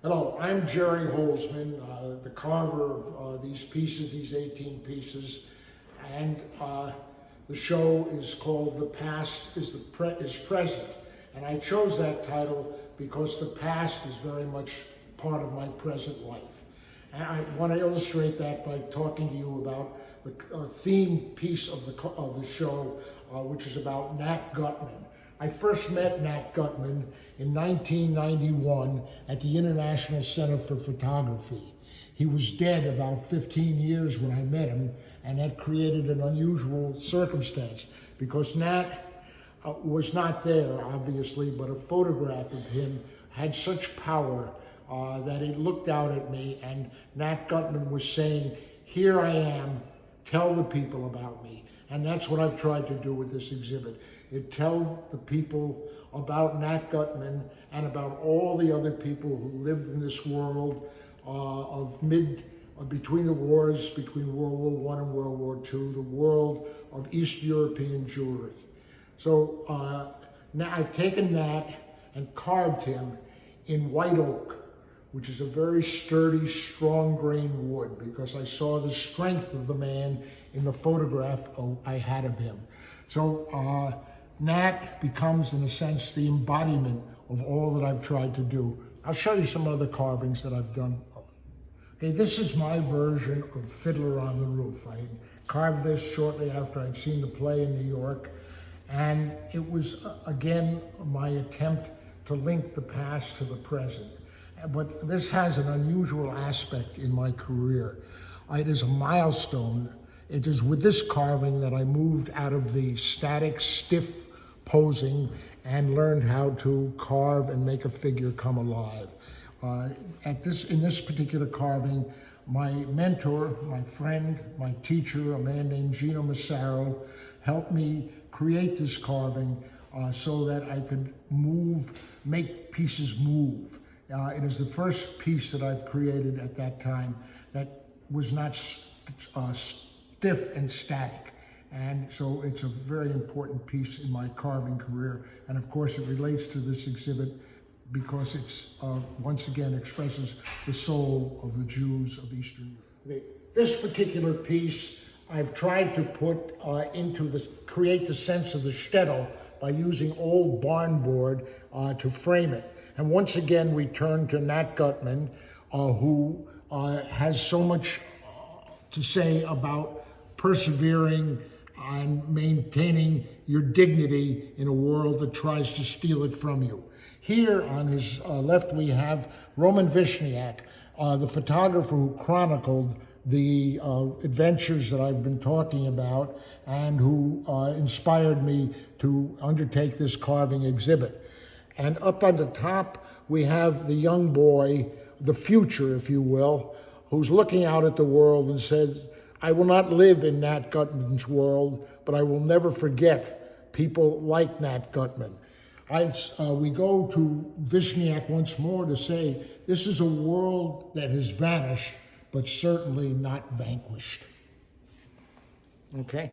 Hello, I'm Gerry Holzman, the carver of these pieces, these 18 pieces, and the show is called "The Past is Present," and I chose that title because the past is very much part of my present life. And I want to illustrate that by talking to you about the theme piece of the show, which is about Nat Gutman. I first met Nat Gutman in 1991 at the International Center for Photography. He was dead about 15 years when I met him, and that created an unusual circumstance because Nat was not there, obviously, but a photograph of him had such power that it looked out at me, and Nat Gutman was saying, "Here I am, tell the people about me." And that's what I've tried to do with this exhibit. Tell the people about Nat Gutman and about all the other people who lived in this world between the wars, between World War I and World War II, the world of East European Jewry. So now I've taken Nat and carved him in white oak, which is a very sturdy, strong-grained wood, because I saw the strength of the man in the photograph I had of him. So Nat becomes, in a sense, the embodiment of all that I've tried to do. I'll show you some other carvings that I've done. Okay, this is my version of Fiddler on the Roof. I carved this shortly after I'd seen the play in New York, and it was, again, my attempt to link the past to the present. But this has an unusual aspect in my career. It is a milestone. It is with this carving that I moved out of the static, stiff posing and learned how to carve and make a figure come alive. In this particular carving, my mentor, my friend, my teacher, a man named Gino Massaro, helped me create this carving so that I could make pieces move. It is the first piece that I've created at that time that was not stiff and static. And so it's a very important piece in my carving career. And of course it relates to this exhibit because it's, once again, expresses the soul of the Jews of Eastern Europe. This particular piece I've tried to put create the sense of the shtetl by using old barn board to frame it. And once again, we turn to Nat Gutman, who has so much to say about persevering and maintaining your dignity in a world that tries to steal it from you. Here on his left, we have Roman Vishniak, the photographer who chronicled the adventures that I've been talking about and who inspired me to undertake this carving exhibit. And up on the top, we have the young boy, the future, if you will, who's looking out at the world and says, "I will not live in Nat Gutman's world, but I will never forget people like Nat Gutman." We go to Vishniak once more to say, this is a world that has vanished, but certainly not vanquished. Okay?